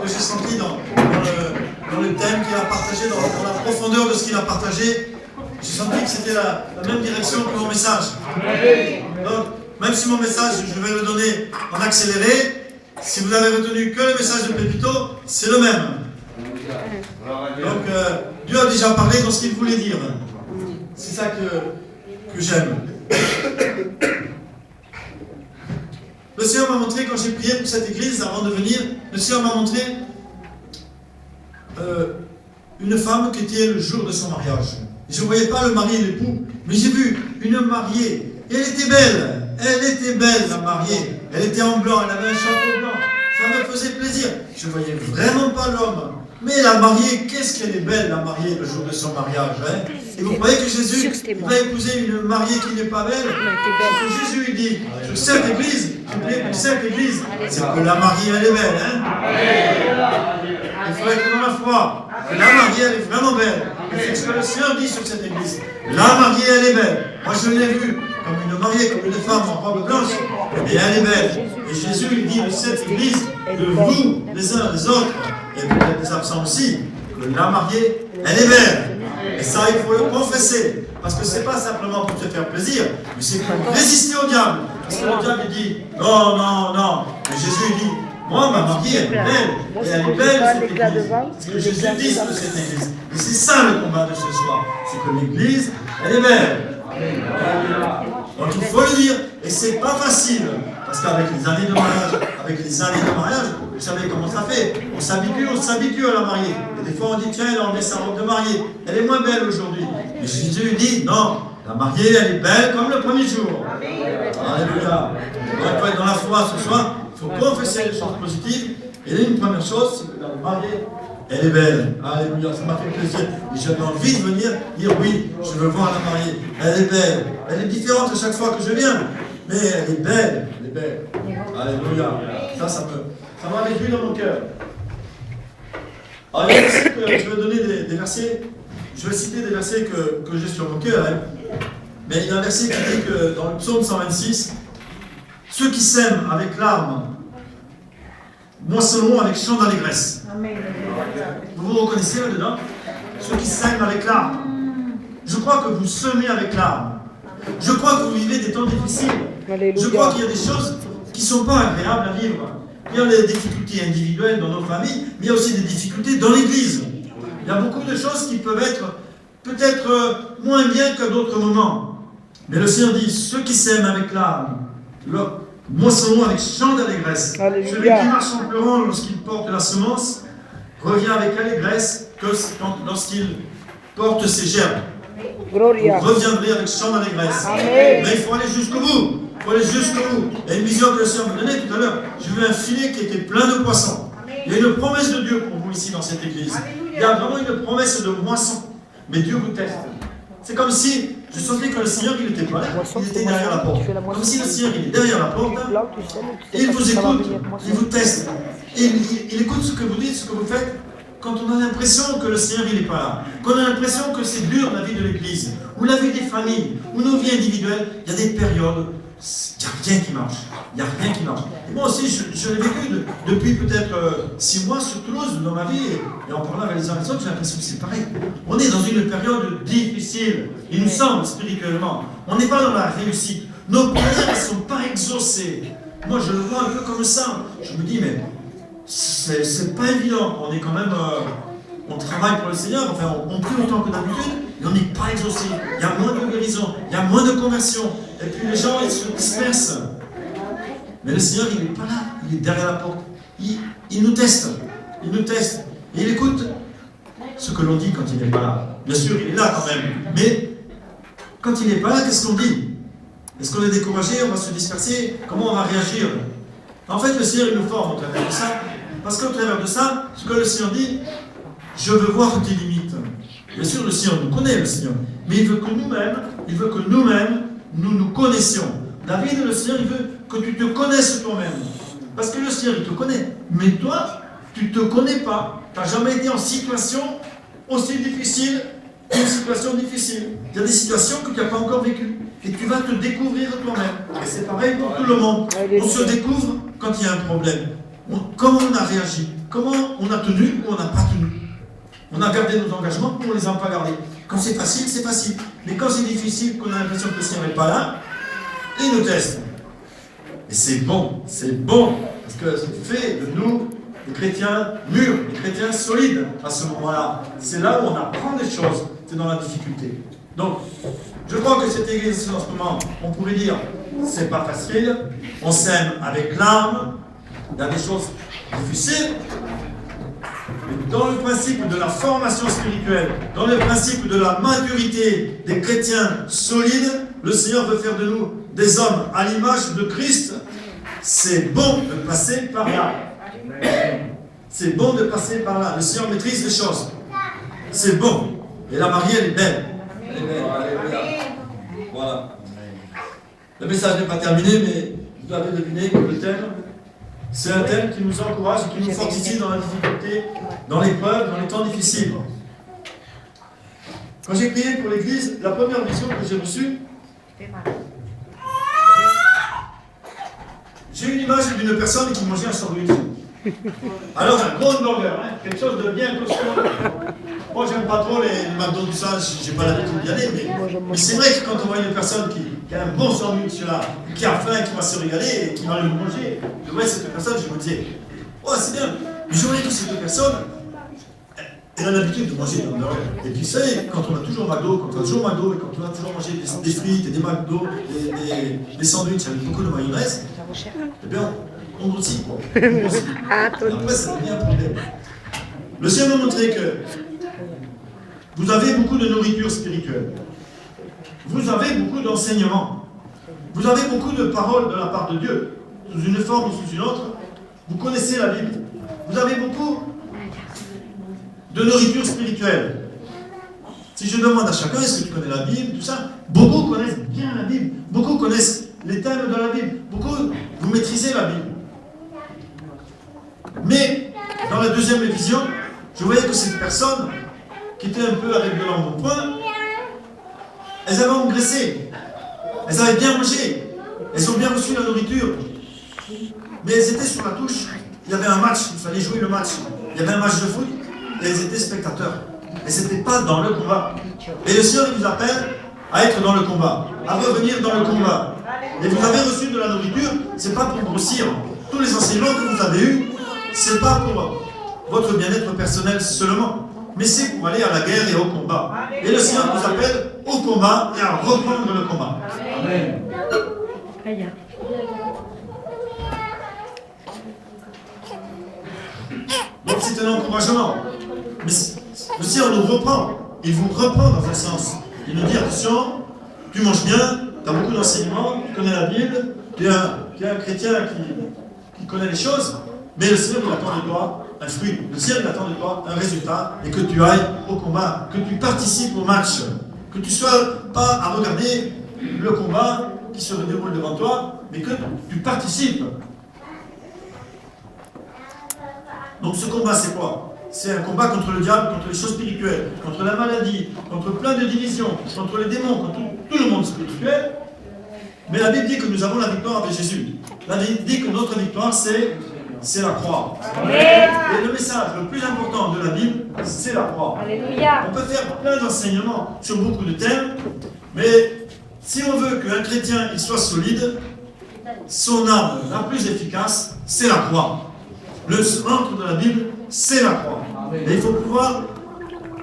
que j'ai senti dans le thème qu'il a partagé, dans la profondeur de ce qu'il a partagé. J'ai senti que c'était la même direction que mon message. Donc, même si mon message, je vais le donner en accéléré, si vous avez retenu que le message de Pépito, c'est le même. Donc, Dieu a déjà parlé dans ce qu'il voulait dire. C'est ça que j'aime. Le Seigneur m'a montré, quand j'ai prié pour cette église, avant de venir, le Seigneur m'a montré une femme qui était le jour de son mariage. Je ne voyais pas le mari et l'époux, mais j'ai vu une mariée. Et elle était belle. Elle était belle, la mariée. Elle était en blanc, elle avait un chapeau blanc. Ça me faisait plaisir. Je ne voyais vraiment pas l'homme. Mais la mariée, qu'est-ce qu'elle est belle, la mariée, le jour de son mariage. Hein? Et vous croyez que Jésus va épouser une mariée qui n'est pas belle? Ce que Jésus il dit sur cette église, c'est que la mariée, elle est belle. Hein? Il faut être dans la foi. La mariée, elle est vraiment belle. C'est ce que le Seigneur dit sur cette église. La mariée, elle est belle. Moi, je l'ai vue comme une mariée, comme une femme en robe blanche. Et elle est belle. Et Jésus, il dit de cette église, de vous, les uns les autres, et peut-être les absents aussi, que la mariée, elle est belle. Et ça, il faut le confesser. Parce que ce n'est pas simplement pour te faire plaisir, mais c'est pour résister au diable. Parce que le diable, il dit, non, non, non. Et Jésus, il dit, moi, ma mariée, elle est belle. Et elle est belle, cette église. C'est ce que Jésus dit sur cette église. Et c'est ça le combat de ce soir. C'est que l'église, elle est belle. Donc il faut le dire. Et c'est pas facile. Parce qu'avec les années de mariage, vous savez comment ça fait. On s'habitue à la mariée. Et des fois, on dit, tiens, elle a enlevé sa robe de mariée. Elle est moins belle aujourd'hui. Mais Jésus dit, non, la mariée, elle est belle comme le premier jour. Alléluia. On va être dans la foi ce soir. Il faut confesser les choses positives. Et une première chose, c'est que la mariée, elle est belle. Alléluia, ça m'a fait plaisir. Et j'avais envie de venir dire oui, je veux voir la mariée. Elle est belle. Elle est différente à chaque fois que je viens. Mais elle est belle. Elle est belle. Alléluia. Ça m'a réjoui dans mon cœur. Alors, il y a aussi que je vais donner des versets. Je vais citer des versets que j'ai sur mon cœur. Hein. Mais il y a un verset qui dit que dans le psaume 126, ceux qui sèment avec larmes moissonneront avec chant d'allégresse. Vous vous reconnaissez là-dedans? Ceux qui sèment avec larmes. Je crois que vous semez avec larmes. Je crois que vous vivez des temps difficiles. Je crois qu'il y a des choses qui ne sont pas agréables à vivre. Il y a des difficultés individuelles dans nos familles, mais il y a aussi des difficultés dans l'Église. Il y a beaucoup de choses qui peuvent être peut-être moins bien qu'à d'autres moments. Mais le Seigneur dit, ceux qui sèment avec larmes, moissonneront avec chant d'allégresse. Celui qui marche en pleurant lorsqu'il porte la semence, revient avec allégresse lorsqu'il porte ses gerbes. Vous reviendrez avec chant d'allégresse. Mais il faut aller jusqu'au bout. Il faut aller jusqu'au bout. Il y a une vision que le Seigneur me donnait tout à l'heure. J'ai vu un filet qui était plein de poissons. Il y a une promesse de Dieu pour vous ici dans cette église. Il y a vraiment une promesse de moisson. Mais Dieu vous teste. C'est comme si je sentais que le Seigneur, il n'était pas là, il était derrière la porte. Comme si le Seigneur, il est derrière la porte, et il vous écoute, il vous teste. Et il écoute ce que vous dites, ce que vous faites, quand on a l'impression que le Seigneur, il n'est pas là. Quand on a l'impression que c'est dur la vie de l'Église, ou la vie des familles, ou nos vies individuelles, il y a des périodes, il n'y a rien qui marche. Il n'y a rien qui marche. Et moi aussi, je l'ai vécu depuis peut-être 6 mois sur Toulouse dans ma vie, et en parlant avec les uns et les autres, j'ai l'impression que c'est pareil. On est dans une période difficile, il nous semble, spirituellement. On n'est pas dans la réussite. Nos prières ne sont pas exaucées. Moi, je le vois un peu comme ça. Je me dis, mais c'est pas évident. On est quand même... on travaille pour le Seigneur, enfin, on prie autant que d'habitude, mais on n'est pas exaucé. Il y a moins de guérison, il y a moins de conversion. Et puis les gens, ils se dispersent. Mais le Seigneur, il n'est pas là. Il est derrière la porte. Il nous teste. Il nous teste. Et il écoute ce que l'on dit quand il n'est pas là. Bien sûr, il est là quand même. Mais quand il n'est pas là, qu'est-ce qu'on dit? Est-ce qu'on est découragé? On va se disperser? Comment on va réagir? En fait, le Seigneur, il nous forme au travers de ça. Parce qu'au travers de ça, ce que le Seigneur dit, je veux voir tes limites. Bien sûr, le Seigneur nous connaît, le Seigneur. Mais il veut que nous-mêmes, nous nous connaissions. David, le Seigneur, il veut que tu te connaisses toi-même. Parce que le Seigneur, il te connaît. Mais toi, tu ne te connais pas. Tu n'as jamais été en situation aussi difficile qu'une situation difficile. Il y a des situations que tu n'as pas encore vécues. Et tu vas te découvrir toi-même. Et c'est pareil pour tout le monde. On se découvre quand il y a un problème. Comment on a réagi? comment on a tenu ou on n'a pas tenu. On a gardé nos engagements ou on ne les a pas gardés. Quand c'est facile, c'est facile. Mais quand c'est difficile, qu'on a l'impression que le Seigneur n'est pas là, il nous teste. Et c'est bon, parce que ça fait de nous des chrétiens mûrs, des chrétiens solides à ce moment-là. C'est là où on apprend des choses, c'est dans la difficulté. Donc, je crois que cette église, en ce moment, on pourrait dire, c'est pas facile, on s'aime avec larmes, il y a des choses difficiles, mais dans le principe de la formation spirituelle, dans le principe de la maturité des chrétiens solides, le Seigneur veut faire de nous des hommes à l'image de Christ. C'est bon de passer par là. C'est bon de passer par là. Le Seigneur maîtrise les choses. C'est bon. Et la mariée, elle est belle. Elle est belle. Elle est belle. Voilà. Le message n'est pas terminé, mais vous avez deviné que le thème, c'est un thème qui nous encourage et qui nous fortifie dans la difficulté, dans l'épreuve, dans les temps difficiles. Quand j'ai prié pour l'église, la première vision que j'ai reçue, j'ai eu l'image d'une personne qui mangeait un sandwich. Alors, un gros longueur, hein, quelque chose de bien costaud. Moi, j'aime pas trop les McDo, tout ça, j'ai pas l'habitude d'y aller, mais c'est vrai que quand on voit une personne qui a un bon sandwich là, qui a faim, qui va se régaler et qui va le manger, je voyais cette personne, je me disais, oh, c'est bien. Mais je voyais que cette personne, elle a l'habitude de manger dans l'heure. Et puis, vous savez, quand on a toujours McDo, et quand on a toujours mangé des frites et des McDo, des sandwichs avec beaucoup de mayonnaise, eh bien, on grossit, quoi. On grossit. Après, ça devient un problème. Le Seigneur m'a montré que vous avez beaucoup de nourriture spirituelle. Vous avez beaucoup d'enseignements. Vous avez beaucoup de paroles de la part de Dieu, sous une forme ou sous une autre. Vous connaissez la Bible. Vous avez beaucoup de nourriture spirituelle. Si je demande à chacun, est-ce que tu connais la Bible, tout ça, beaucoup connaissent bien la Bible. Beaucoup connaissent les thèmes de la Bible. Beaucoup, vous maîtrisez la Bible. Mais, dans la deuxième vision, je voyais que cette personne, qui était un peu avec de l'embonpoint, elles avaient engraissé. Elles avaient bien mangé. Elles ont bien reçu la nourriture. Mais elles étaient sur la touche. Il y avait un match, il fallait jouer le match. Il y avait un match de foot, et elles étaient spectateurs. Elles n'étaient pas dans le combat. Et le Seigneur nous appelle à être dans le combat, à revenir dans le combat. Et vous avez reçu de la nourriture, c'est pas pour grossir. Tous les enseignements que vous avez eus, c'est pas pour votre bien-être personnel seulement, mais c'est pour aller à la guerre et au combat. Et le Seigneur nous appelle au combat et à reprendre le combat. Amen. Donc c'est un encouragement. Mais le Seigneur nous reprend. Il vous reprend dans un sens. Il nous dit, attention, tu manges bien, tu as beaucoup d'enseignements, tu connais la Bible, tu es un chrétien qui connaît les choses, mais le Seigneur il attend de toi un fruit. Le Seigneur il attend de toi un résultat, et que tu ailles au combat, que tu participes au match, que tu ne sois pas à regarder le combat qui se déroule devant toi, mais que tu participes. Donc ce combat c'est quoi? C'est un combat contre le diable, contre les choses spirituelles, contre la maladie, contre plein de divisions, contre les démons, contre tout le monde spirituel. Mais la Bible dit que nous avons la victoire avec Jésus. La Bible dit que notre victoire, c'est la croix. Et le message le plus important de la Bible, c'est la croix. Alléluia. On peut faire plein d'enseignements sur beaucoup de thèmes, mais si on veut qu'un chrétien il soit solide, son arme la plus efficace, c'est la croix. Le centre de la Bible, c'est la croix. Et il faut pouvoir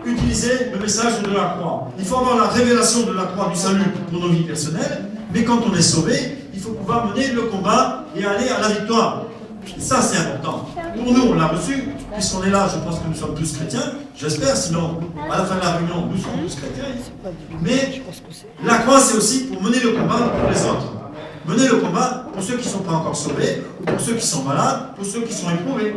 utiliser le message de la croix. Il faut avoir la révélation de la croix du salut pour nos vies personnelles, mais quand on est sauvé, il faut pouvoir mener le combat et aller à la victoire. Et ça, c'est important. Pour nous, on l'a reçu, puisqu'on est là, je pense que nous sommes tous chrétiens, j'espère, sinon, à la fin de la réunion, nous serons tous chrétiens. Mais la croix, c'est aussi pour mener le combat pour les autres. Mener le combat pour ceux qui ne sont pas encore sauvés, pour ceux qui sont malades, pour ceux qui sont éprouvés.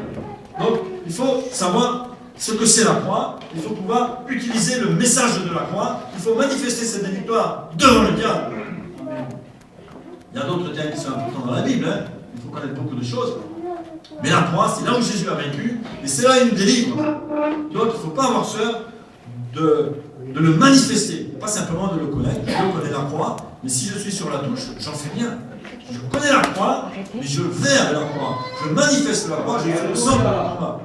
Donc, il faut savoir ce que c'est la croix, il faut pouvoir utiliser le message de la croix, il faut manifester cette victoire devant le diable. Il y a d'autres thèmes qui sont importants dans la Bible, hein. Il faut connaître beaucoup de choses. Mais la croix, c'est là où Jésus a vaincu, et c'est là où il nous délivre. Donc, il ne faut pas avoir peur de le manifester, pas simplement de le connaître. Je connais la croix, mais si je suis sur la touche, j'en fais rien. Je connais la croix, mais je vais à la croix. Je manifeste la croix, je fais le sang de la croix.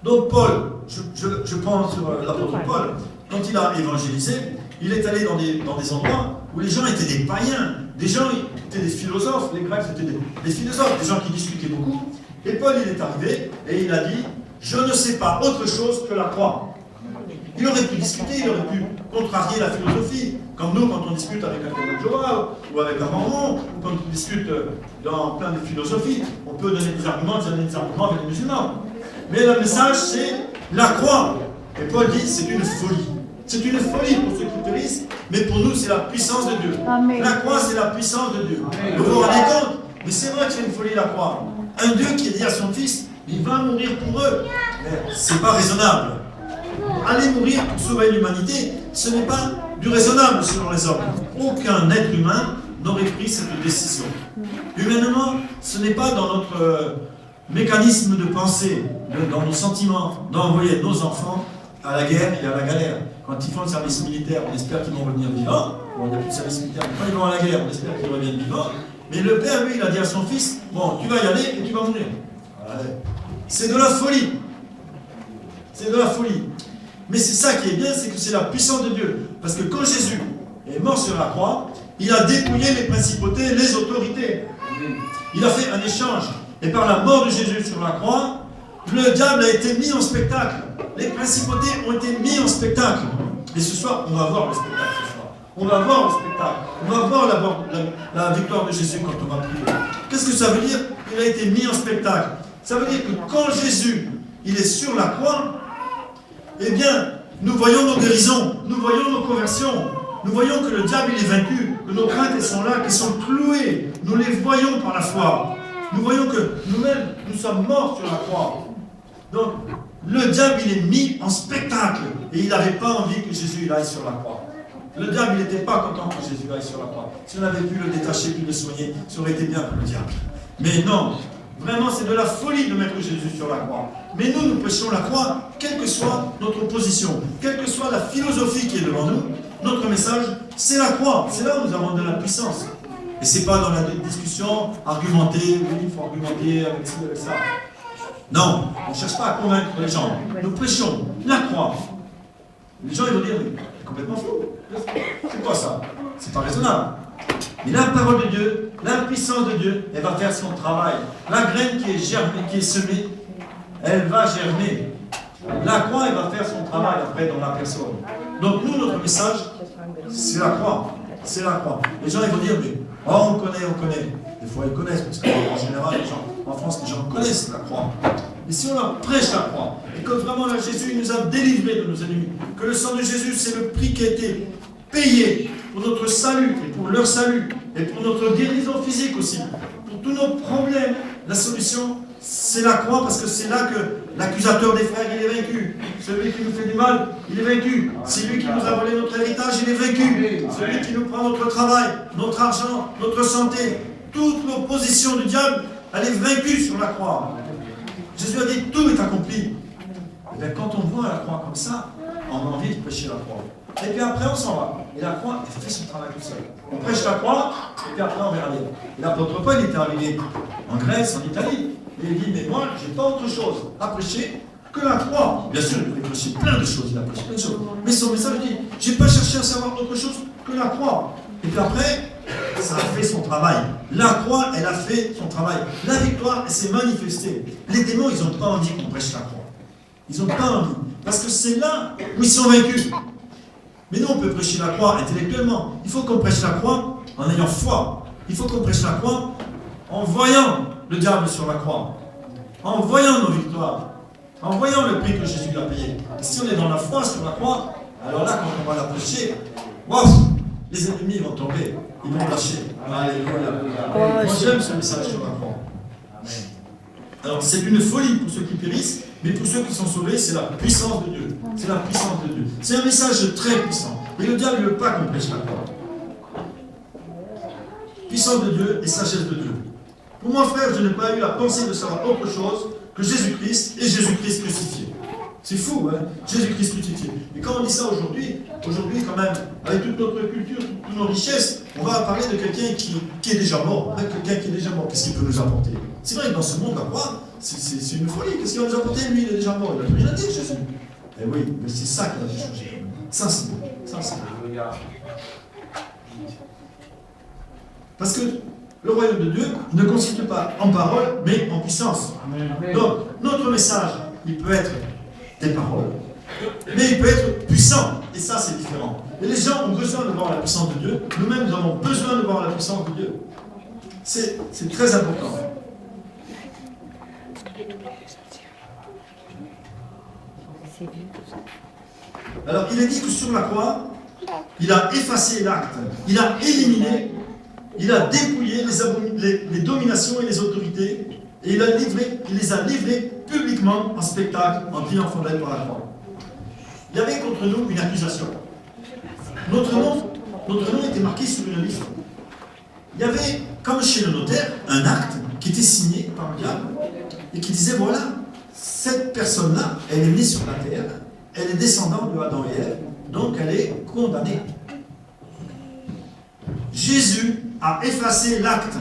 Donc Paul, je prends sur l'apôtre Paul, quand il a évangélisé, il est allé dans des endroits où les gens étaient des païens, des gens étaient des philosophes, les Grecs étaient des philosophes, des gens qui discutaient beaucoup. Et Paul, il est arrivé et il a dit, je ne sais pas autre chose que la croix. Il aurait pu discuter, il aurait pu contrarier la philosophie, comme nous quand on discute avec un témoin de Jéhovah ou avec un mormon, ou quand on discute dans plein de philosophies, on peut donner des arguments avec les musulmans. Mais le message, c'est la croix. Et Paul dit, c'est une folie. C'est une folie pour ceux qui périssent, mais pour nous, c'est la puissance de Dieu. Amen. La croix, c'est la puissance de Dieu. Vous vous rendez compte? Mais c'est vrai que c'est une folie, la croix. Un Dieu qui a dit à son Fils, il va mourir pour eux. Mais c'est pas raisonnable. Aller mourir pour sauver l'humanité, ce n'est pas du raisonnable selon les hommes. Aucun être humain n'aurait pris cette décision. Humainement, ce n'est pas dans notre mécanisme de pensée, dans nos sentiments, d'envoyer nos enfants à la guerre et à la galère. Quand ils font le service militaire, on espère qu'ils vont revenir vivants. Bon, il n'y a plus de service militaire, mais quand ils vont à la guerre, on espère qu'ils reviennent vivants. Mais le père, lui, il a dit à son fils, bon, tu vas y aller et tu vas mourir. C'est de la folie. C'est de la folie. Mais c'est ça qui est bien, c'est que c'est la puissance de Dieu. Parce que quand Jésus est mort sur la croix, il a dépouillé les principautés, les autorités. Il a fait un échange. Et par la mort de Jésus sur la croix, le diable a été mis en spectacle. Les principautés ont été mis en spectacle. Et ce soir, on va voir le spectacle. Ce soir. On va voir le spectacle. On va voir la victoire de Jésus quand on va prier. Qu'est-ce que ça veut dire? Il a été mis en spectacle. Ça veut dire que quand Jésus, il est sur la croix, eh bien, nous voyons nos guérisons, nous voyons nos conversions, nous voyons que le diable il est vaincu, que nos craintes elles sont là, qu'elles sont clouées, nous les voyons par la foi. Nous voyons que nous-mêmes, nous sommes morts sur la croix. Donc, le diable il est mis en spectacle et il n'avait pas envie que Jésus il aille sur la croix. Le diable il n'était pas content que Jésus aille sur la croix. Si on avait pu le détacher, pu le soigner, ça aurait été bien pour le diable. Mais non. Vraiment, c'est de la folie de mettre Jésus sur la croix. Mais nous, nous prêchons la croix, quelle que soit notre position, quelle que soit la philosophie qui est devant nous. Notre message, c'est la croix. C'est là où nous avons de la puissance. Et ce n'est pas dans la discussion, argumenter, oui, il faut argumenter avec ci, avec ça. Non, on ne cherche pas à convaincre les gens. Nous prêchons la croix. Les gens, ils vont dire, mais c'est complètement fou. C'est quoi ça? C'est pas raisonnable. Mais la parole de Dieu, la puissance de Dieu, elle va faire son travail. La graine qui est germée, qui est semée, elle va germer. La croix, elle va faire son travail après dans la personne. Donc nous, notre message, c'est la croix. C'est la croix. Les gens, ils vont dire, mais oh, on connaît. Des fois, ils connaissent, parce qu'en général, les gens, en France, les gens connaissent la croix. Mais si on leur prêche la croix, et que vraiment là, Jésus nous a délivrés de nos ennemis, que le sang de Jésus, c'est le prix qui a été payé pour notre salut et pour leur salut et pour notre guérison physique aussi, pour tous nos problèmes, la solution, c'est la croix parce que c'est là que l'accusateur des frères, il est vaincu. Celui qui nous fait du mal, il est vaincu. C'est lui qui nous a volé notre héritage, il est vaincu. Celui qui nous prend notre travail, notre argent, notre santé, toute l'opposition du diable, elle est vaincue sur la croix. Jésus a dit, tout est accompli. Et bien, quand on voit la croix comme ça, on a envie de prêcher la croix. Et puis après, on s'en va. Et la croix, elle fait son travail tout seul. On prêche la croix, et puis après, on verra bien. Et l'apôtre Paul était arrivé en Grèce, en Italie. Et il dit, mais moi, je n'ai pas autre chose à prêcher que la croix. Bien sûr, il pouvait prêcher plein de choses, il a prêché plein de choses. Mais son message dit, je n'ai pas cherché à savoir autre chose que la croix. Et puis après, ça a fait son travail. La croix, elle a fait son travail. La victoire, elle s'est manifestée. Les démons, ils n'ont pas envie qu'on prêche la croix. Ils n'ont pas envie. Parce que c'est là où ils sont vaincus. Mais nous, on peut prêcher la croix intellectuellement. Il faut qu'on prêche la croix en ayant foi. Il faut qu'on prêche la croix en voyant le diable sur la croix. En voyant nos victoires. En voyant le prix que Jésus a payé. Et si on est dans la foi sur la croix, alors là, quand on va la prêcher, waouh, les ennemis vont tomber. Ils vont lâcher. Alléluia. Moi, j'aime ce message sur la croix. Alors, c'est une folie pour ceux qui périssent, mais pour ceux qui sont sauvés, c'est la puissance de Dieu. C'est la puissance de Dieu. C'est un message très puissant. Et le diable ne veut pas qu'on prêche la croix. Puissance de Dieu et sagesse de Dieu. Pour moi, frère, je n'ai pas eu la pensée de savoir autre chose que Jésus-Christ et Jésus-Christ crucifié. C'est fou, hein? Jésus-Christ crucifié. Et quand on dit ça aujourd'hui quand même, avec toute notre culture, toutes nos richesses, on va parler de quelqu'un qui est déjà mort. Quelqu'un qui est déjà mort, qu'est-ce qu'il peut nous apporter? C'est vrai que dans ce monde, la croix, c'est une folie. Qu'est-ce qu'il va nous apporter? Lui, il est déjà mort. Il a rien à dire, Jésus. Eh oui, mais c'est ça qui va nous changer. Ça, c'est beau. Ça, c'est beau. Parce que le royaume de Dieu ne consiste pas en parole, mais en puissance. Amen. Donc, notre message, il peut être des paroles, mais il peut être puissant. Et ça, c'est différent. Et les gens ont besoin de voir la puissance de Dieu. Nous-mêmes, nous avons besoin de voir la puissance de Dieu. C'est très important. Alors, il est dit que sur la croix, il a effacé l'acte, il a éliminé, il a dépouillé les dominations et les autorités, et il les a livrées publiquement en spectacle, en triomphant d'elle par la croix. Il y avait contre nous une accusation. Notre nom était marqué sur une liste. Il y avait, comme chez le notaire, un acte qui était signé par le diable et qui disait, voilà, cette personne-là, elle est née sur la terre, elle est descendante de Adam et Ève, donc elle est condamnée. Jésus a effacé l'acte.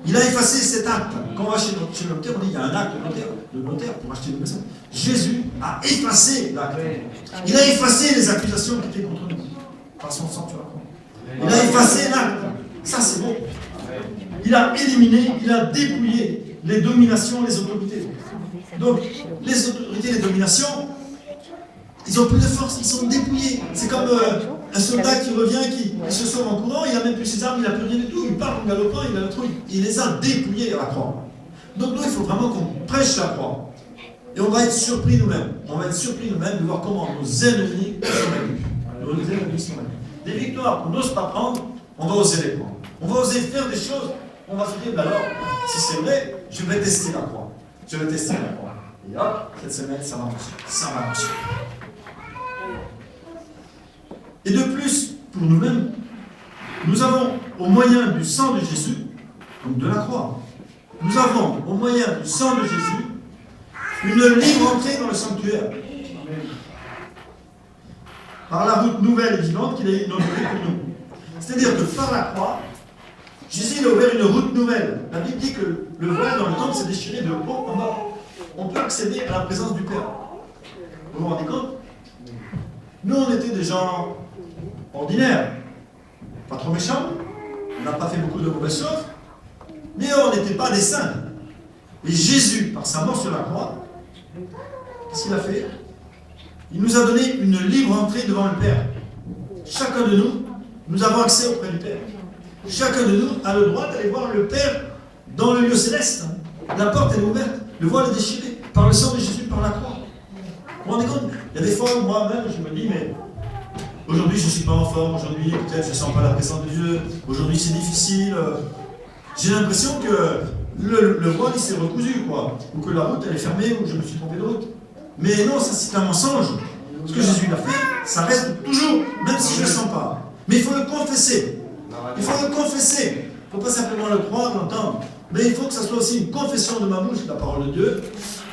Il a effacé cet acte. Quand on va chez le notaire, on dit qu'il y a un acte de notaire pour acheter une maison. Jésus a effacé l'acte. Il a effacé les accusations qui étaient contre nous par son sang sur la croix. Il a effacé l'acte. Ça, c'est bon. Il a éliminé, il a dépouillé les dominations, les autorités. Donc, les autorités, les dominations, ils n'ont plus de force, ils sont dépouillés. C'est comme un soldat qui revient, qui se sauve en courant, il n'a même plus ses armes, il n'a plus rien du tout, il part en galopant, il a le truc. Il les a dépouillés à la croix. Donc, nous, il faut vraiment qu'on prêche la croix. Et on va être surpris nous-mêmes. On va être surpris nous-mêmes de voir comment nos ennemis sont vaincus. Nos ennemis sont vaincus. Des victoires qu'on n'ose pas prendre, on va oser les prendre. On va oser faire des choses, on va se dire, ben alors, si c'est vrai, je vais tester la croix. Je vais tester la croix. Et hop, cette semaine, ça va marcher. Ça va marcher. Et de plus, pour nous-mêmes, nous avons, au moyen du sang de Jésus, donc de la croix, nous avons, au moyen du sang de Jésus, une libre entrée dans le sanctuaire. Par la route nouvelle et vivante qu'il a inaugurée pour nous. C'est-à-dire que par la croix, Jésus a ouvert une route nouvelle. La Bible dit que le voile dans le temple s'est déchiré de haut en bas. On peut accéder à la présence du Père. Vous vous rendez compte? Nous, on était des gens ordinaires, pas trop méchants, on n'a pas fait beaucoup de mauvaises choses, mais on n'était pas des saints. Et Jésus, par sa mort sur la croix, qu'est-ce qu'il a fait? Il nous a donné une libre entrée devant le Père. Chacun de nous, nous avons accès auprès du Père. Chacun de nous a le droit d'aller voir le Père dans le lieu céleste. La porte est ouverte, le voile est déchiré par le sang de Jésus, par la croix. Vous vous rendez compte? Il y a des fois où moi-même, je me dis, mais aujourd'hui je ne suis pas en forme, aujourd'hui peut-être je ne sens pas la présence de Dieu, aujourd'hui c'est difficile. J'ai l'impression que le voile il s'est recousu, quoi. Ou que la route elle est fermée, ou je me suis trompé de route. Mais non, ça c'est un mensonge. Ce que Jésus a fait, ça reste toujours, même si je ne le sens pas. Mais il faut le confesser. Il faut le confesser. Il ne faut pas simplement le croire, l'entendre. Mais il faut que ça soit aussi une confession de ma bouche, la parole de Dieu,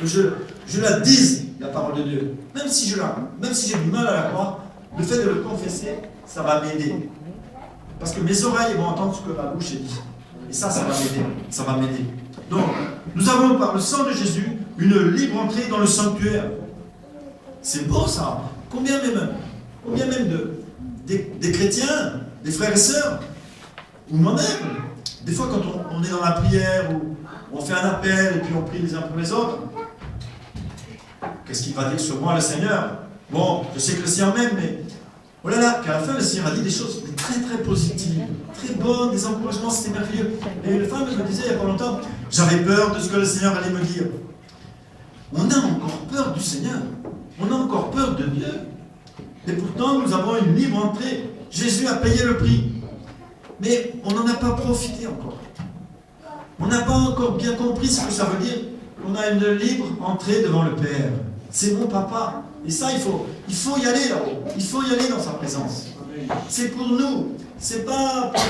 que je la dise, la parole de Dieu. Même si j'ai du mal à la croire, le fait de le confesser, ça va m'aider. Parce que mes oreilles vont entendre ce que ma bouche dit. Et ça va m'aider. Ça va m'aider. Donc, nous avons par le sang de Jésus une libre entrée dans le sanctuaire. C'est beau ça. Combien même des chrétiens, des frères et sœurs, ou moi-même, des fois quand on est dans la prière, ou on fait un appel, et puis on prie les uns pour les autres, qu'est-ce qu'il va dire sur moi le Seigneur? Bon, je sais que le Seigneur m'aime, mais oh là là, qu'à la fin le Seigneur a dit des choses très très positives, très bonnes, des encouragements, c'était merveilleux. Et une femme me disait il n'y a pas longtemps, j'avais peur de ce que le Seigneur allait me dire. On a encore peur du Seigneur, on a encore peur de Dieu. Et pourtant nous avons une libre entrée. Jésus a payé le prix. Mais on n'en a pas profité encore. On n'a pas encore bien compris ce que ça veut dire qu'on a une libre entrée devant le Père. C'est mon papa. Et ça, il faut y aller là-haut. Il faut y aller dans sa présence. C'est pour nous. C'est pas pour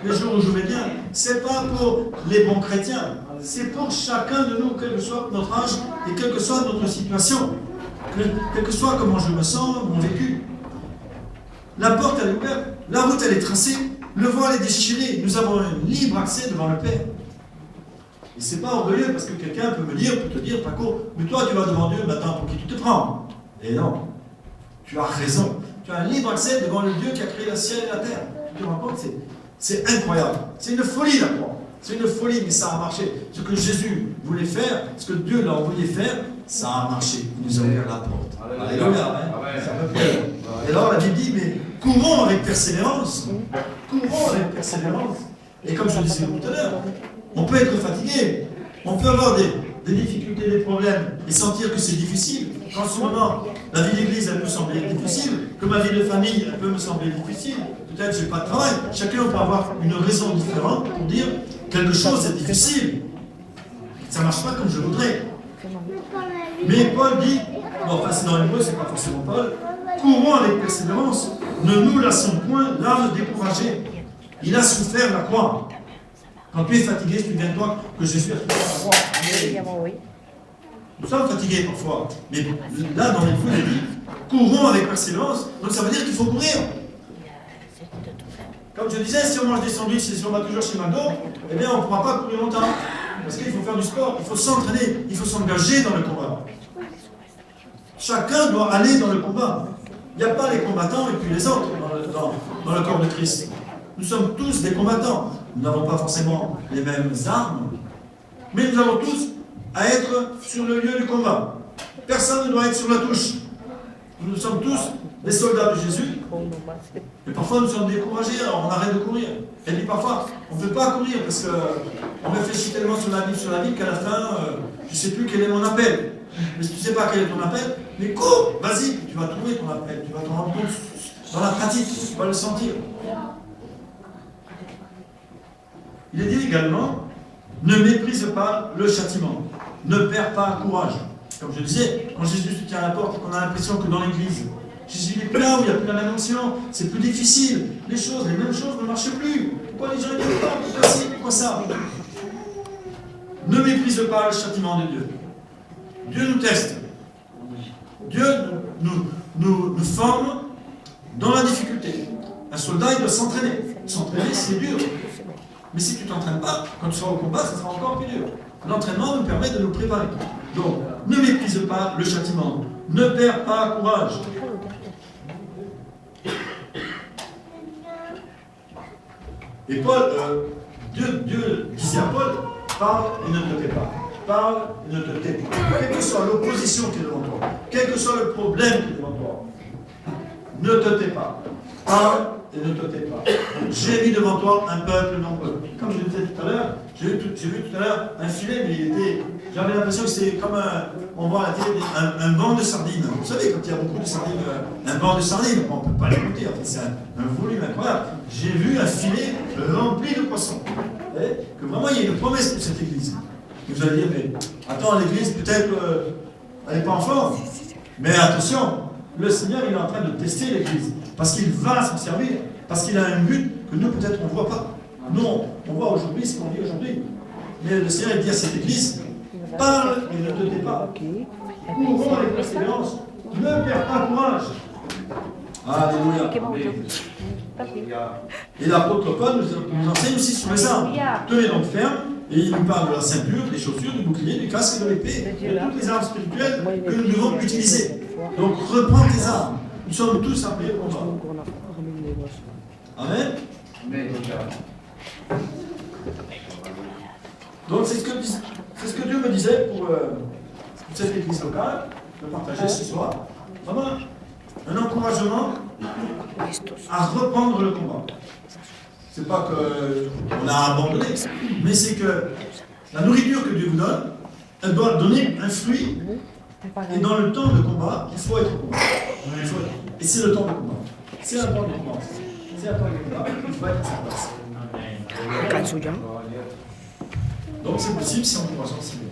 les jours où je vais bien. C'est pas pour les bons chrétiens. C'est pour chacun de nous, quel que soit notre âge et quelle que soit notre situation. Quel que soit comment je me sens, mon vécu. La porte, elle est ouverte. La route, elle est tracée. Le voile est déchiré. Nous avons un libre accès devant le Père. Et c'est pas orgueilleux parce que quelqu'un peut te dire, Paco, mais toi tu vas devant Dieu maintenant pour qui tu te prends. Et non, tu as raison. Tu as un libre accès devant le Dieu qui a créé le ciel et la terre. Tu te rends compte, c'est incroyable. C'est une folie la croix. C'est une folie, mais ça a marché. Ce que Jésus voulait faire, ce que Dieu l'a envoyé faire, ça a marché. Il nous a ouvert la porte. Alléluia. Et alors la Bible dit, mais courons avec persévérance. Courons avec persévérance. Et comme je le disais tout à l'heure, on peut être fatigué. On peut avoir des difficultés, des problèmes, et sentir que c'est difficile. En ce moment, la vie d'église, elle peut sembler difficile, que ma vie de famille, elle peut me sembler difficile. Peut-être que je n'ai pas de travail. Chacun peut avoir une raison différente pour dire quelque chose est difficile. Ça ne marche pas comme je voudrais. Mais Paul dit, bon, enfin c'est dans l'hébreu, c'est pas forcément Paul, courons avec persévérance, ne nous lassons point, l'âme découragée. Il a souffert la croix. Quand tu es fatigué, souviens-toi que Jésus a souffert la croix. Nous sommes fatigués parfois, mais là dans l'hébreu, il dit, courons avec persévérance, donc ça veut dire qu'il faut courir. Comme je disais, si on mange des sandwichs et si on va toujours chez McDo, eh bien on ne pourra pas courir longtemps. Parce qu'il faut faire du sport, il faut s'entraîner, il faut s'engager dans le combat. Chacun doit aller dans le combat. Il n'y a pas les combattants et puis les autres dans le corps de Christ. Nous sommes tous des combattants. Nous n'avons pas forcément les mêmes armes, mais nous avons tous à être sur le lieu du combat. Personne ne doit être sur la touche. Nous sommes tous des soldats de Jésus. Et parfois nous sommes découragés, alors on arrête de courir. Et puis parfois, on ne peut pas courir parce qu'on réfléchit tellement sur la Bible qu'à la fin, je ne sais plus quel est mon appel. Mais si tu ne sais pas quel est ton appel, mais cours, vas-y, tu vas trouver ton appel, tu vas t'en rendre compte dans la pratique, tu vas le sentir. Il est dit également, ne méprise pas le châtiment, ne perds pas courage. Comme je disais, quand Jésus se tient à la porte et qu'on a l'impression que dans l'église, Jésus n'est plus là où il n'y a plus la même onction, c'est plus difficile, les mêmes choses ne marchent plus. Pourquoi les gens ne viennent pas? Pourquoi ci, pourquoi ça? Ne méprise pas le châtiment de Dieu. Dieu nous teste. Dieu nous forme dans la difficulté. Un soldat, il doit s'entraîner. S'entraîner, c'est dur. Mais si tu ne t'entraînes pas, quand tu seras au combat, ça sera encore plus dur. L'entraînement nous permet de nous préparer. Donc, ne méprise pas le châtiment. Ne perds pas courage. Et Paul, Dieu disait à Paul, parle et ne te tais pas. Parle et ne te tais pas. Quelle que soit l'opposition qui est devant toi, quel que soit le problème qui est devant toi, ne te tais pas. Parle et ne te tais pas. J'ai mis devant toi un peuple nombreux. Comme je le disais tout à l'heure, j'ai vu tout à l'heure un filet, mais j'avais l'impression que c'était comme on voit à la télé, un banc de sardines. Vous savez, quand il y a beaucoup de sardines, un banc de sardines, on ne peut pas les compter, en fait, c'est un volume incroyable. J'ai vu un filet rempli de poissons. Vous voyez, que vraiment, il y a une promesse pour cette église. Et vous allez dire, mais attends, l'église, peut-être, elle n'est pas en forme. Mais attention, le Seigneur, il est en train de tester l'église. Parce qu'il va s'en servir. Parce qu'il a un but que nous, peut-être, on ne voit pas. Nous, on voit aujourd'hui ce qu'on vit aujourd'hui. Mais le Seigneur, il dit à cette église, parle et ne te tais pas. Courons avec persévérance. Ne perds pas courage. Alléluia. Et l'apôtre Paul nous enseigne aussi sur les armes. Tenez donc ferme. Et il nous parle de la ceinture, des chaussures, du bouclier, du casque et de l'épée. De toutes les armes spirituelles que nous devons utiliser. Donc reprends tes armes. Nous sommes tous appelés au combat. Amen. Donc c'est ce que Dieu me disait pour cette église locale, de partager ce soir. Vraiment, un encouragement à reprendre le combat. C'est pas qu'on a abandonné, mais c'est que la nourriture que Dieu vous donne, elle doit donner un fruit. Et dans le temps de combat, il faut être au combat. Et c'est le temps de combat. C'est un temps de combat. C'est un temps de combat. Il faut être à sa place. Donc c'est possible si on croit en Seigneur.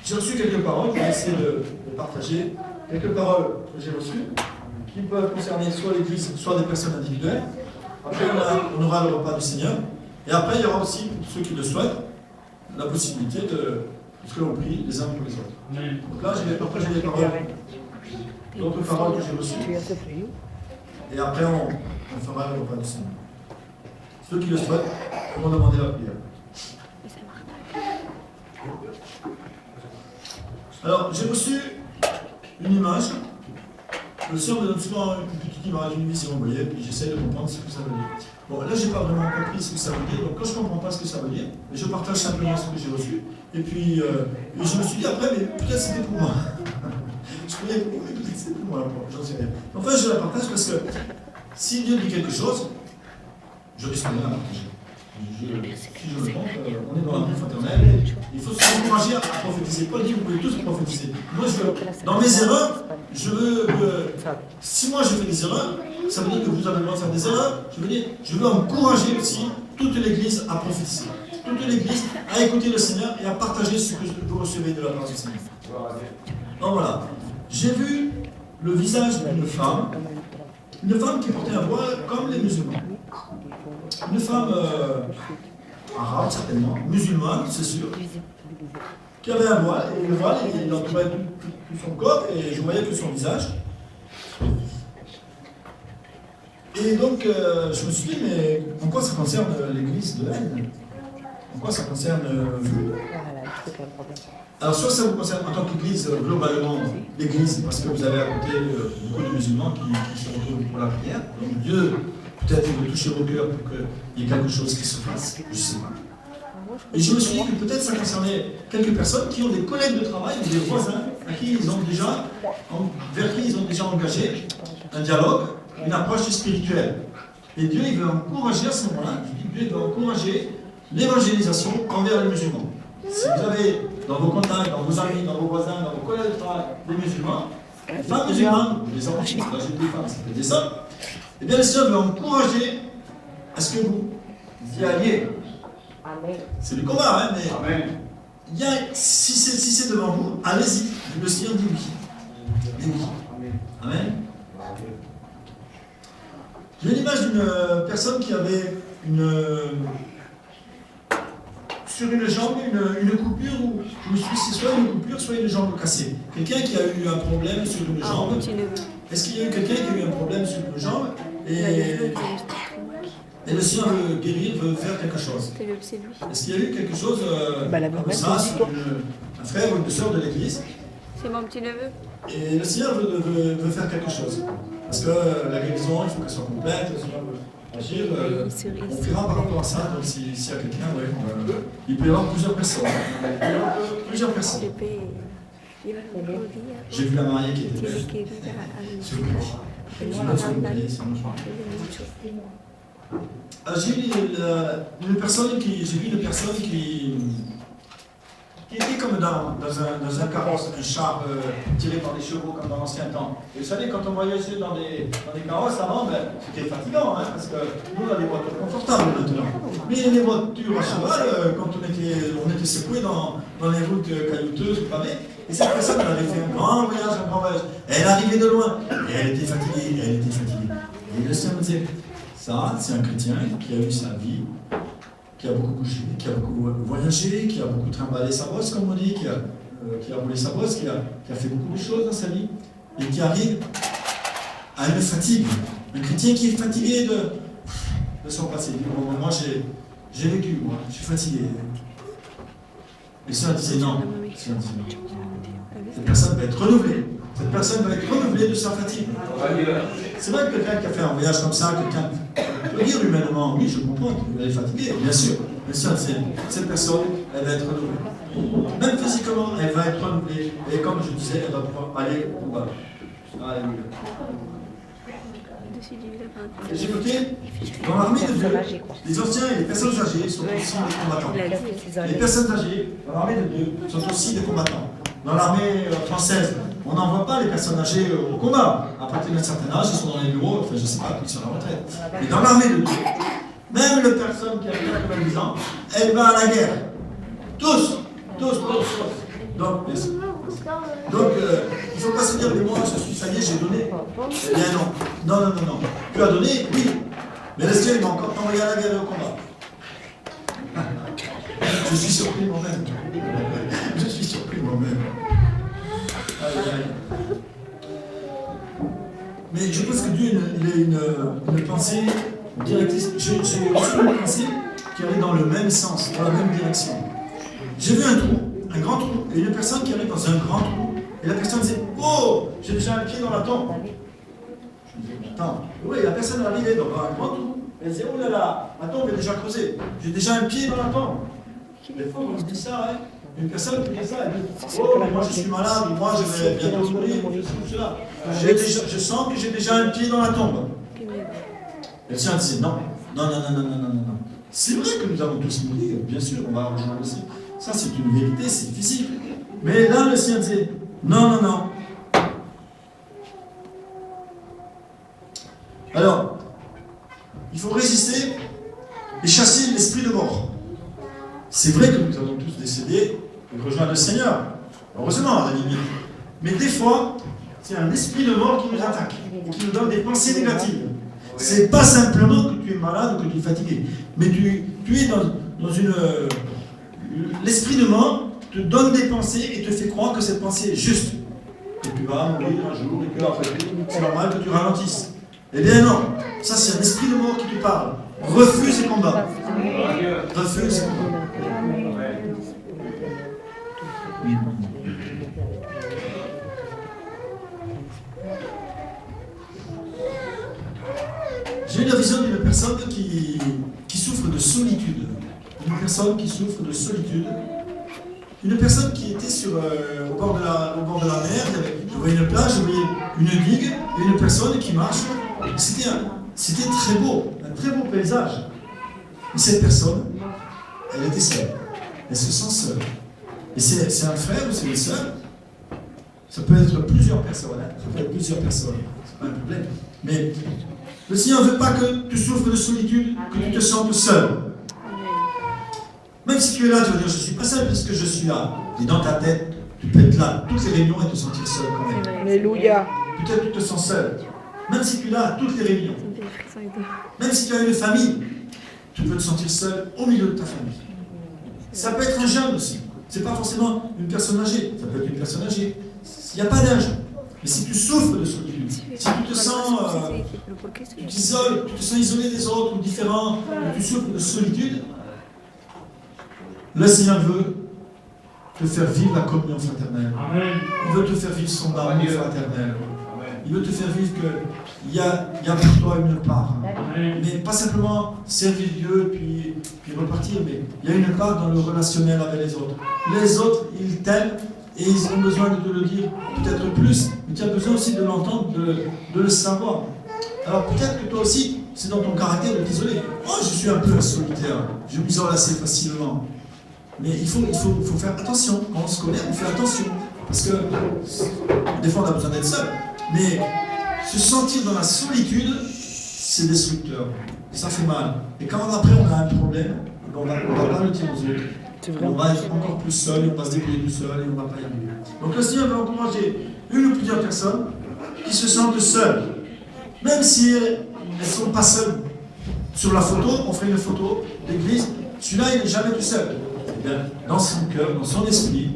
J'ai reçu quelques paroles, je vais essayer de partager quelques paroles que j'ai reçues, qui peuvent concerner soit l'Église, soit des personnes individuelles. Après, on aura le repas du Seigneur. Et après, il y aura aussi, pour ceux qui le souhaitent, la possibilité de que l'on prie les uns pour les autres. Donc là, j'ai des paroles, d'autres paroles que j'ai reçues. et après on fera le repas du Seigneur. Ceux qui le souhaitent vont demander la prière. Alors, j'ai reçu une image. Le Seigneur me donne souvent une petite image, une vision, vous voyez, puis j'essaie de comprendre ce que ça veut dire. Bon, là, je n'ai pas vraiment compris ce que ça veut dire, donc quand je ne comprends pas ce que ça veut dire, je partage simplement ce que j'ai reçu. Et puis, je me suis dit après, mais peut-être c'était pour moi. Je croyais que c'était pour moi, j'en sais rien. Enfin, je la partage parce que si Dieu dit quelque chose, je risque rien à partager. Si je me trompe, on est dans l'amour fraternel, il faut s'encourager à prophétiser. Paul dit vous pouvez tous prophétiser. Moi, dans mes erreurs, je veux. Si moi je fais des erreurs, ça veut dire que vous avez le droit de faire des erreurs. Je veux encourager aussi toute l'Église à prophétiser. Toute l'Église à écouter le Seigneur et à partager ce que vous recevez de la part du Seigneur. Donc voilà. J'ai vu le visage d'une femme qui portait un voile comme les musulmans. Une femme arabe, certainement, musulmane, c'est sûr, qui avait un voile, et le voile, il entourait tout son corps, et je voyais que son visage. Et donc, je me suis dit, mais en quoi ça concerne l'église de l'Inde? En quoi ça concerne vous? Alors, soit ça vous concerne en tant qu'église, globalement, l'église, parce que vous avez à côté beaucoup de musulmans qui se retrouvent pour la prière. Donc, Dieu, peut-être, il veut toucher vos cœurs pour qu'il y ait quelque chose qui se fasse. Je ne sais pas. Et je me suis dit que peut-être ça concernait quelques personnes qui ont des collègues de travail ou des voisins vers qui ils ont déjà engagé un dialogue, une approche spirituelle. Et Dieu, il veut encourager à ce moment-là, Dieu veut encourager l'évangélisation envers les musulmans. Si vous avez dans vos contacts, dans vos amis, dans vos voisins, dans vos collègues de travail, des musulmans, des femmes musulmanes, des hommes, là j'ai des femmes, ça peut être des hommes, eh bien le Seigneur veut encourager à ce que vous y alliez. C'est du combat, hein, mais si c'est devant vous, allez-y. Le Seigneur dit oui. Dit oui. Amen. J'ai l'image d'une personne qui avait sur une jambe une coupure où je me suis dit c'est soit une coupure, soit une jambe cassée. Quelqu'un qui a eu un problème sur une jambe. Est-ce qu'il y a eu quelqu'un qui a eu un problème sur une jambe et le Seigneur veut guérir, veut faire quelque chose? Est-ce qu'il y a eu quelque chose comme ça sur un frère ou une sœur de l'église? C'est mon petit neveu. Et le Seigneur veut faire quelque chose. Parce que la guérison, il faut qu'elle soit complète, le Seigneur veut agir. On verra par rapport à ça, donc s'il y a quelqu'un, il peut y avoir plusieurs personnes. Plusieurs personnes. J'ai vu la mariée qui était belle. J'ai vu une personne qui était comme dans un carrosse, un char tiré par des chevaux comme dans l'ancien temps. Et vous savez, quand on voyageait dans des carrosses avant, c'était fatigant, hein, parce que nous on a des voitures confortables maintenant. Mais les voitures à cheval, quand on était secoués dans les routes caillouteuses ou pavées, et cette personne elle avait fait un grand voyage. Elle arrivait de loin, et elle était fatiguée. Et le Seigneur me disait, ça, c'est un chrétien qui a eu sa vie, qui a beaucoup bougé, qui a beaucoup voyagé, qui a beaucoup trimballé sa bosse, comme on dit, qui a roulé sa bosse, qui a fait beaucoup de choses dans sa vie, et qui arrive à une fatigue. Un chrétien qui est fatigué de son passé. Bon, moi, j'ai vécu, moi, je suis fatigué. Et le Seigneur disait non. Cette personne va être renouvelée. Cette personne va être renouvelée de sa fatigue. C'est vrai que quelqu'un qui a fait un voyage comme ça, quelqu'un peut dire humainement, oui, je comprends qu'il est fatigué, bien sûr. Mais cette personne, elle va être renouvelée. Même physiquement, elle va être renouvelée. Et comme je disais, elle va pouvoir aller au combat. Alléluia. J'ai noté, dans l'armée de Dieu, les anciens et les personnes âgées sont aussi des combattants. Les personnes âgées, dans l'armée de Dieu, sont aussi des combattants. Dans l'armée française, on n'envoie pas les personnes âgées au combat. À partir d'un certain âge, ils sont dans les bureaux, enfin je ne sais pas, ils sont à la retraite. Mais dans l'armée de Dieu, même la personne qui a 90 ans, elle va à la guerre. Tous. Donc, il ne faut pas se dire, mais moi, ça y est, j'ai donné. Eh bien non. Tu as donné, oui. Mais le Seigneur m'a encore envoyé à la guerre et au combat. Je suis surpris moi-même. Mais je pense que Dieu, il a une pensée directrice. J'ai reçu une pensée qui allait dans le même sens, dans la même direction. J'ai vu un trou, un grand trou, et une personne qui arrive dans un grand trou, et la personne disait, oh, j'ai déjà un pied dans la tombe. Je me dis, attends, oui, la personne est arrivée dans un grand trou, elle disait, oh là là, la tombe est déjà creusée, j'ai déjà un pied dans la tombe. Des fois, on se dit ça, hein. Une personne qui dit ça, elle dit, oh, moi je suis malade, moi je vais bientôt mourir, cela. Je sens que j'ai déjà un pied dans la tombe. Et le Seigneur disait, non. C'est vrai que nous allons tous mourir, bien sûr, on va rejoindre aussi. Ça, c'est une vérité, c'est physique. Mais là, le Seigneur disait, non. Alors, il faut résister et chasser l'esprit de mort. C'est vrai que nous allons tous décéder et rejoindre le Seigneur. Heureusement, à la limite. Mais des fois, c'est un esprit de mort qui nous attaque, qui nous donne des pensées négatives. C'est pas simplement que tu es malade ou que tu es fatigué, mais tu es dans une... l'esprit de mort te donne des pensées et te fait croire que cette pensée est juste. Que tu vas mourir un jour et que après c'est normal que tu ralentisses. Eh bien non, ça c'est un esprit de mort qui te parle. Refuse et combat. Refuse et combat. J'ai eu la vision d'une personne qui souffre de solitude. Une personne qui souffre de solitude. Une personne qui était au bord de la mer. Je voyais une plage, je voyais une digue et une personne qui marche. C'était très beau, un très beau paysage. Mais cette personne, elle était seule. Elle se sent seule. Et c'est un frère ou c'est une sœur. Ça peut être plusieurs personnes. Ça peut être plusieurs personnes. C'est pas un problème. Mais le Seigneur ne veut pas que tu souffres de solitude, que tu te sentes seul. Même si tu es là, tu vas dire, je ne suis pas seul parce que je suis là. Et dans ta tête, tu peux être là toutes les réunions et te sentir seul quand même. Alléluia. Peut-être que tu te sens seul. Même si tu es là toutes les réunions. Même si tu as une famille, tu peux te sentir seul au milieu de ta famille. Ça peut être un jeune aussi. Ce n'est pas forcément une personne âgée. Ça peut être une personne âgée. Il n'y a pas d'âge. Mais si tu souffres de solitude, si tu te sens, tu t'isoles, tu te sens isolé des autres ou différent, tu souffres de solitude, le Seigneur veut te faire vivre la communion fraternelle. Amen. Il veut te faire vivre son amour fraternel. Il veut te faire vivre qu'il y a pour toi une part. Amen. Mais pas simplement servir Dieu puis repartir, mais il y a une part dans le relationnel avec les autres. Les autres, ils t'aiment et ils ont besoin de te le dire peut-être plus, mais tu as besoin aussi de l'entendre, de le savoir. Alors peut-être que toi aussi, c'est dans ton caractère de t'isoler. Moi, je suis un peu un solitaire, je m'isole assez facilement. Mais il faut faire attention. Quand on se connaît, on fait attention. Parce que des fois, on a besoin d'être seul. Mais se sentir dans la solitude, c'est destructeur. Ça fait mal. Et quand après, on a un problème, on ne va pas le dire aux autres. On va être encore plus seul, on va se débrouiller tout seul et on ne va pas y arriver. Donc le Seigneur va encourager une ou plusieurs personnes qui se sentent seules. Même si elles ne sont pas seules. Sur la photo, on ferait une photo d'église. Celui-là, il n'est jamais tout seul. Eh bien, dans son cœur, dans son esprit,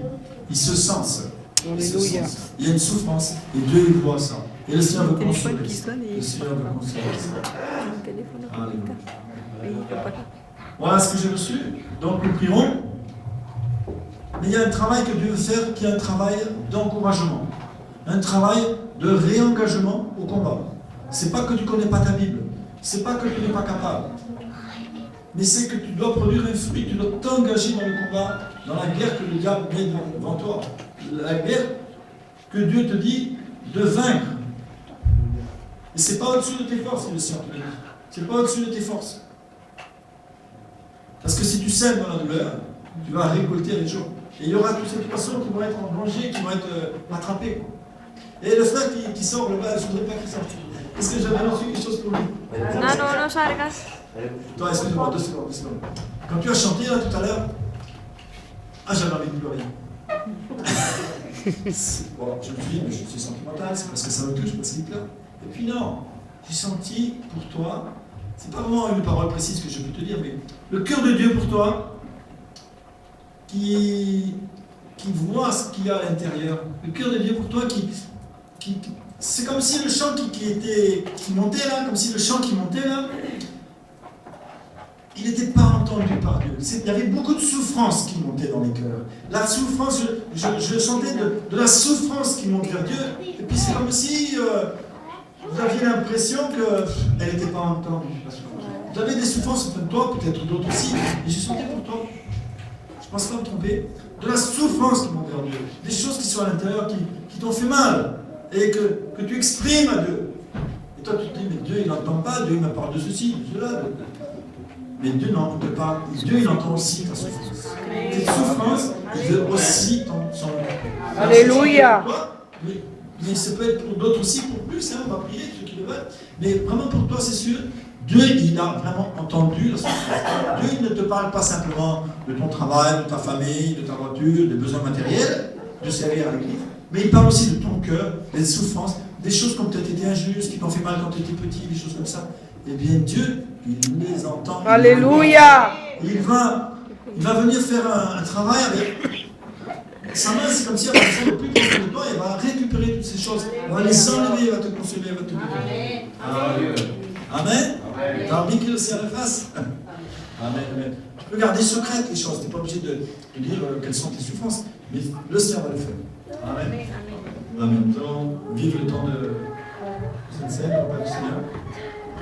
il se sent seul. Il y a une souffrance et Dieu il voit ça. Et le Seigneur veut consoler. Le Seigneur veut consoler. Alléluia. Voilà ce que j'ai reçu. Donc nous prierons. Mais il y a un travail que Dieu veut faire qui est un travail d'encouragement. Un travail de réengagement au combat. C'est pas que tu ne connais pas ta Bible. C'est pas que tu n'es pas capable. Mais c'est que tu dois produire un fruit. Tu dois t'engager dans le combat, dans la guerre que le diable met devant toi. La guerre que Dieu te dit de vaincre. Et c'est pas au-dessus de tes forces, le Seigneur te le dit. C'est pas au-dessus de tes forces. Parce que si tu sèmes dans la douleur, tu vas récolter les jours. Et il y aura toutes ces poissons qui vont être en danger, qui vont être attrapés. Et le frère qui sort là-bas, je ne voudrais pas qu'il sorte. Est-ce que j'avais reçu quelque chose pour lui? Non, salgas. Toi, excuse-moi, 2 secondes. Quand tu as chanté là tout à l'heure, j'avais envie de pleurer. Bon, je me suis dit, mais je suis sentimental, c'est parce que ça me touche, parce qu'il pleure. Et puis non, j'ai senti pour toi, c'est pas vraiment une parole précise que je peux te dire, mais le cœur de Dieu pour toi, qui voit ce qu'il y a à l'intérieur. Le cœur de Dieu pour toi qui c'est comme si le chant qui montait là, comme si le chant qui montait là, il n'était pas entendu par Dieu. Il y avait beaucoup de souffrance qui montait dans les cœurs. La souffrance, je sentais de la souffrance qui monte vers Dieu. Et puis c'est comme si vous aviez l'impression qu'elle n'était pas entendue. Vous avez des souffrances, enfin toi, peut-être d'autres aussi, et je sentais pour toi, je ne pense pas me tromper, de la souffrance qui monte vers Dieu. Des choses qui sont à l'intérieur, qui t'ont fait mal, et que tu exprimes à Dieu. Et toi, tu te dis, mais Dieu, il n'entend pas, Dieu, il me parle de ceci, de cela. Mais Dieu n'en peut pas. Dieu, il entend aussi ta souffrance. Tes souffrances, il veut aussi son... Alléluia. Mais ça peut être pour d'autres aussi, pour plus, hein, on va prier, ceux qui le veulent. Mais vraiment pour toi, c'est sûr, Dieu, il a vraiment entendu la souffrance. Dieu, il ne te parle pas simplement de ton travail, de ta famille, de ta voiture, des besoins matériels, de servir à l'église, mais il parle aussi de ton cœur, des souffrances, des choses qui ont peut-être été injustes, qui t'ont fait mal quand tu étais petit, des choses comme ça. Eh bien, Dieu, il les entend. Alléluia. Il va venir faire un travail avec sa main, c'est comme si elle faisait le plus profond de toi, et elle va récupérer toutes ces choses. Elle va les enlever, elle va te consoler, elle va te guérir. Amen. T'as envie qu'il le serre la face. Amen, amen. Tu peux garder secrètes les choses, tu n'es pas obligé de dire quelles sont tes souffrances, mais le Seigneur va le faire. Amen. Amen. Nous allons vivre le temps de cette scène, le repas du Seigneur.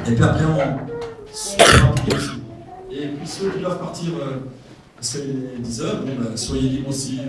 Et puis après, on va prier aussi. Et puis ceux qui doivent partir, parce qu'il est 10h, soyez libres aussi.